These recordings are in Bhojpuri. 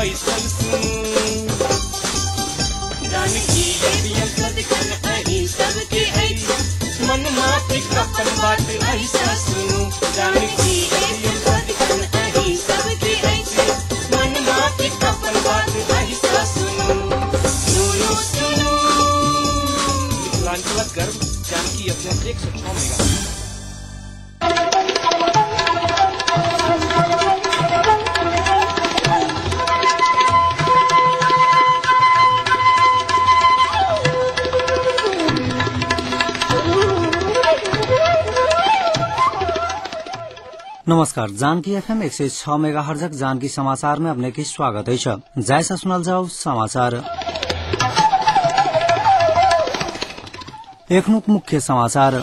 ऐसन सुनू जानकी देवी सदखन अही सबके ऐसी मन माफी कपन बात ऐसा सुनू जानकी देवी सदखन अही सबके ऐसी मन माफी कपन बात ऐसा सुनू सुनू सुनू। मिथिलांचल गर्व जानकी FM 106 मेगा। नमस्कार, जानकी FM 106 मेगाहर्ज जानकी समाचार में अपने की स्वागत है। जैसा सुनल जाओ समाचार। एक मुख्य समाचार।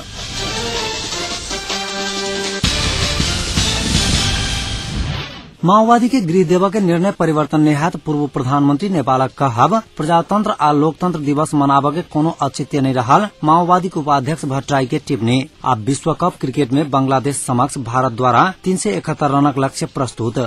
माओवादी के गृहदेव के निर्णय परिवर्तन निहात पूर्व प्रधानमंत्री नेपाल कहब प्रजातंत्र आ लोकतंत्र दिवस मनाव के कोनो औचित्य नहीं रहल माओवादी के उपाध्यक्ष भट्टराई के टिप्पणी। अब विश्व कप क्रिकेट में बांग्लादेश समक्ष भारत द्वारा 371 रनक लक्ष्य प्रस्तुत।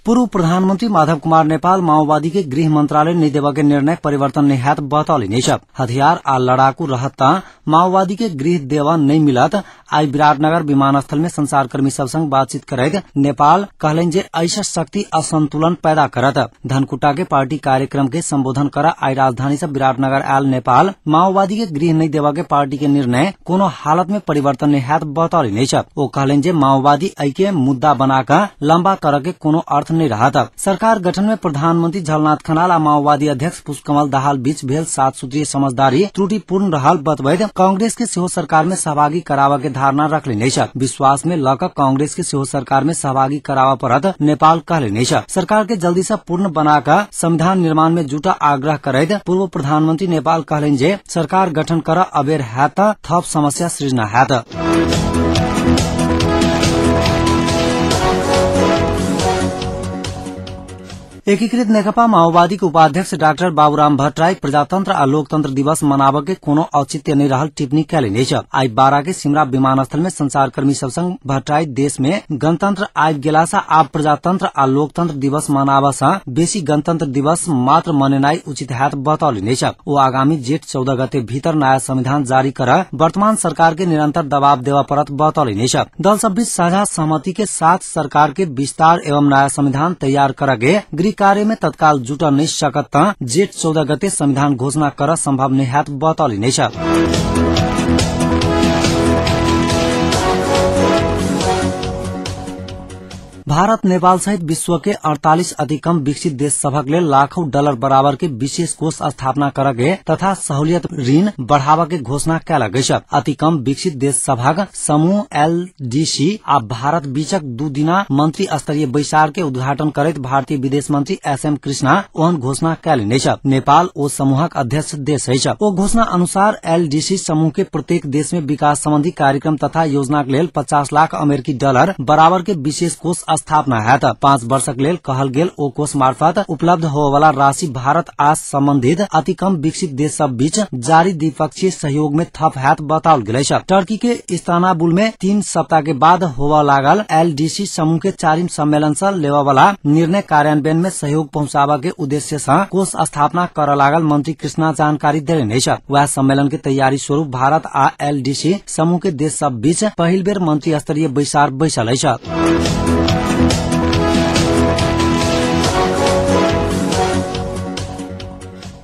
पूर्व प्रधानमंत्री माधव कुमार नेपाल माओवादी के गृह मंत्रालय निदेव के निर्णय परिवर्तन निहात बतौली छ। हथियार आ लड़ाकू रहत माओवादी के गृह देवा नहीं मिलत। आई विराटनगर विमानस्थल में संचारकर्मी सब संग बातचीत करैत नेपाल कहलन जे ऐसा शक्ति असंतुलन पैदा करत। धनकुटा के पार्टी कार्यक्रम के संबोधन कर आई राजधानी से विराटनगर आयल नेपाल माओवादी के गृह नहीं देवा के पार्टी के निर्णय कोनो हालत में परिवर्तन निहात बतौली नहीं छ। वो कहलन जे माओवादी ऐके मुद्दा बनाकर लंबा करे के कोनो अर्थ नहीं रहा था। सरकार गठन में प्रधानमंत्री झलनाथ खनाल आ माओवादी अध्यक्ष पुष्पकमल दाहाल बीच भेल 7 सूत्रीय समझदारी त्रुटिपूर्ण रहल बतबैत कांग्रेस के सेहो सरकार में सहभागी करावा के धारणा रखले नहीं छ। विश्वास में लक कांग्रेस के सेहो सरकार में सहभागी करावा परत नेपाल कहले नहीं छ। सरकार के जल्दी से पूर्ण बनाकर संविधान निर्माण में जुटा आग्रह करैत पूर्व प्रधानमंत्री नेपाल कहले जे सरकार गठन कर अबेर हैत थप समस्या सृजना हैत। एकीकृत नेकपा माओवादी के उपाध्यक्ष डाक्टर बाबूराम भट्टराई प्रजातंत्र आ लोकतंत्र दिवस मनाव के कोनो औचित्य नहीं रहल टिप्पणी कैले नहीं छ। आई 12 के सिमरा विमानस्थल में संचारकर्मी सब संग भट्टराई देश में गणतंत्र आबि गेला सा आब प्रजातंत्र आ लोकतंत्र दिवस मनावा सा बेसी गणतंत्र दिवस मात्र मनेनाई उचित हैत बतौली नहीं छ। वो आगामी जेठ 14 गते भीतर नया संविधान जारी कर वर्तमान सरकार के निरंतर दबाव देवा परत बतौली नहीं छ। दल सब बीच साझा सहमति के साथ सरकार के विस्तार एवं नया संविधान तैयार करगे गृह कार्य में तत्काल जुट नहीं सकत जेठ 14 गते संविधान घोषणा कर संभव नहीं हैत बतौली नहीं छ। भारत नेपाल सहित विश्व के 48 अति कम विकसित देश सभक लेल लाखों डॉलर बराबर के विशेष कोष स्थापना करके तथा सहूलियत ऋण बढ़ावा के घोषणा कैल गई छ। अति कम विकसित देश सभक समूह LDC आ भारत बीचक 2 दिना मंत्री स्तरीय बैसार के उद्घाटन करैत भारतीय विदेश मंत्री SM कृष्णा ओहन घोषणा कैल नहीं छ। नेपाल ओ समूहक अध्यक्ष देश है। ओ घोषणा अनुसार LDC समूह के प्रत्येक देश में विकास संबंधी कार्यक्रम तथा योजना के लेल 50 लाख अमेरिकी डॉलर बराबर के विशेष कोष स्थापना है। 5 वर्षक लेल कहल गेल ओ कोष मार्फत उपलब्ध होने वाला राशि भारत आ संबंधित अति कम विकसित देश सब बीच जारी द्विपक्षीय सहयोग में थप हैत बताओल गेल छ। टर्की के इस्तानबुल में 3 सप्ताह के बाद होवा लागल LDC समूह के 4वीं सम्मेलन से लेवा वाला निर्णय कार्यान्वयन में सहयोग पहुंचावा के उद्देश्य से कोष स्थापना कर लागल मंत्री कृष्णा जानकारी देले नहीं छ। वह सम्मेलन के तैयारी स्वरूप भारत आ LDC समूह के देश सब बीच पहिल बेर मंत्री स्तरीय बैसार बैसल छ।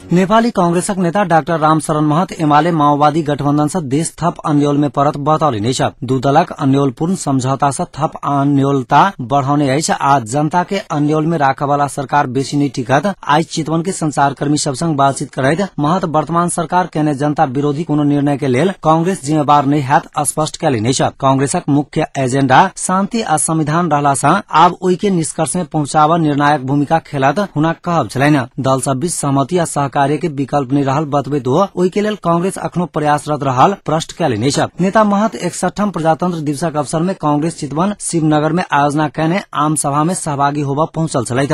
नेपाली कांग्रेसक नेता डाक्टर रामशरण महत एमाले माओवादी गठबन्धन से देश थप अन्योल में परत बतौली नहीं छ। 2 दलक अन्योलपूर्ण समझौता से थप अन्योलता बढ़ाउने अछि आ जनता के अन्योल में राखे वाला सरकार बेसी नहीं टिकत। आई चितवन के संचारकर्मी सब संग बातचीत करैत महत वर्तमान सरकार केने जनता विरोधी कोनो निर्णय के लेल कांग्रेस जिम्मेवार नहीं हैत स्पष्ट कैली नहीं छ। कांग्रेसक मुख्य एजेंडा शांति आ संविधान रहला सा आब ओई के निष्कर्ष में पहुंचावा निर्णायक भूमिका खेलत हुना कहब छलैन। दल सब बीच सहमति आ कार्य के विकल्प नहीं रहल बतबैत ओई के लेल कांग्रेस अखनो प्रयासरत रहल प्रश्न कैले नहीं छ। नेता महत 61 प्रजातंत्र दिवसक अवसर में कांग्रेस चितवन शिवनगर में आयोजना कैने आम सभा में सहभागी होबा पहुंचल छलैथ।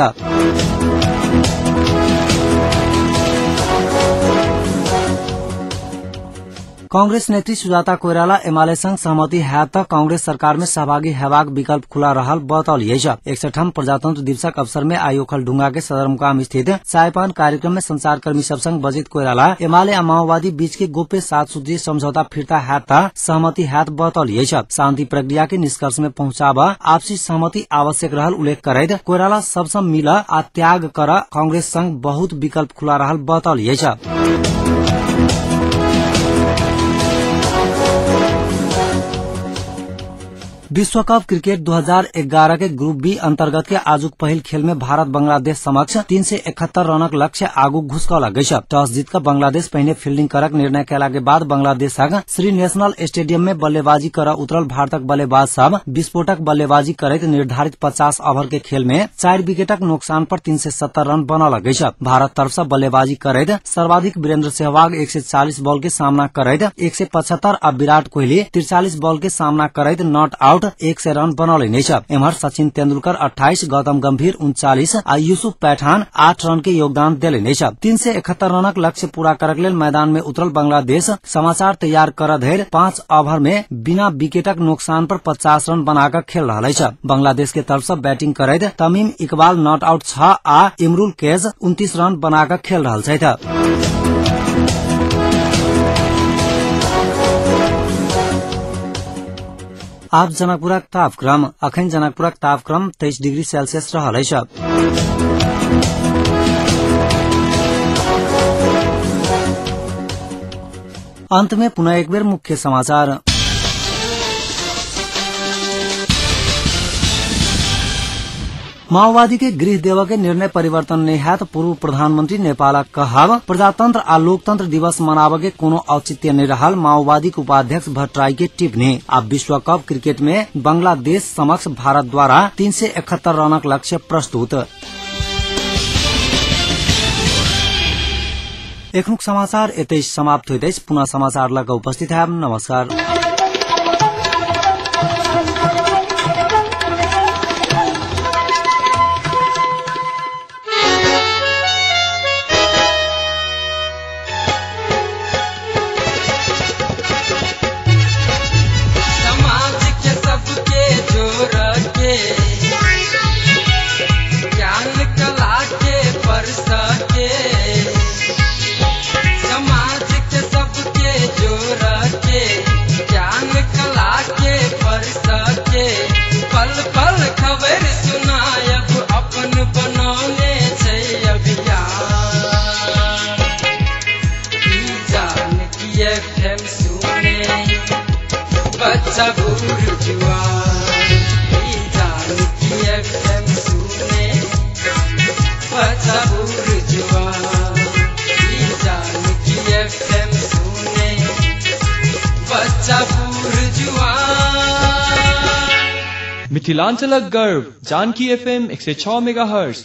कांग्रेस नेत्री सुजाता कोइराला एमाले संग सहमति है त कांग्रेस सरकार में सहभागी हेबाक विकल्प खुला रहल बतौलिए। 61 प्रजातंत्र दिवसक अवसर में आई ओखलढुंगा के सदरमुकाम स्थित चायपान कार्यक्रम में संचारकर्मी सब संग बजित कोइराला एमाले आ माओवादी बीच के गोप्य 7 सूत्रीय समझौता फिर्ता है त सहमति है बतौलिए। शांति प्रक्रिया के निष्कर्ष में पहुंचाब आपसी सहमति आवश्यक रहल उल्लेख करैत कोइराला सबसे मिल आ त्याग कर कांग्रेस संग बहुत विकल्प खुला रहल बतौलिए। विश्वकप क्रिकेट 2011 के ग्रुप बी अंतर्गत के आजुक पहिल खेल में भारत बांग्लादेश समक्ष 371 रनक लक्ष्य आगू घुसकौला गइछ। टॉस जीतकर बांग्लादेश पहिने फील्डिंग करक निर्णय कैला के बाद बांग्लादेशक श्री नेशनल स्टेडियम में बल्लेबाजी कर उतरल भारतक बल्लेबाज सब विस्फोटक बल्लेबाजी करैत निर्धारित 50 ओवर के खेल में 4 विकेटक नुकसान पर 370 रन बनौला गइछ। भारत तरफ से बल्लेबाजी करैत सर्वाधिक वीरेंद्र सहवाग 140 बॉल के सामना करैत 175 आ विराट कोहली 43 बॉल के सामना करैत नॉट आउट 100 रन बनौले नै छ। एम्हर सचिन तेंदुलकर 28, गौतम गंभीर 39 आ यूसुफ पैठान 8 रन के योगदान देले नै छ। 371 रनक लक्ष्य पूरा करक लेल मैदान में उतरल बांग्लादेश समाचार तैयार कर धैर 5 ओवर में बिना विकेटक नुकसान पर 50 रन बनाकर खेल रहल छ। बांग्लादेश के तरफ से बैटिंग करैत तमीम इकबाल नॉट आउट 6 आ इमरुल केज 29 रन बनाकर खेल रहल छथि। आप जनकपुरक तापक्रम अखन जनकपुरक तापक्रम 23 डिग्री सेल्सियस रहल छ। अंत में पुनः एक बेर मुख्य समाचार। माओवादी के गृह देव के निर्णय परिवर्तन नहीं है तो पूर्व प्रधानमंत्री नेपाल कहब प्रजातंत्र आ लोकतंत्र दिवस मनावे के कोनो औचित्य नहीं रहल। माओवादी के उपाध्यक्ष भट्टराई के टिप्पणी। अब विश्व कप क्रिकेट में बांग्लादेश समक्ष भारत द्वारा 371 रनक लक्ष्य प्रस्तुत। एखनुक समाचार एतै समाप्त होइदैछ। पुनः समाचार लगा उपस्थित है। नमस्कार। मिथिलांचलक गर्व जानकी FM 106 मेगाहर्ट्ज।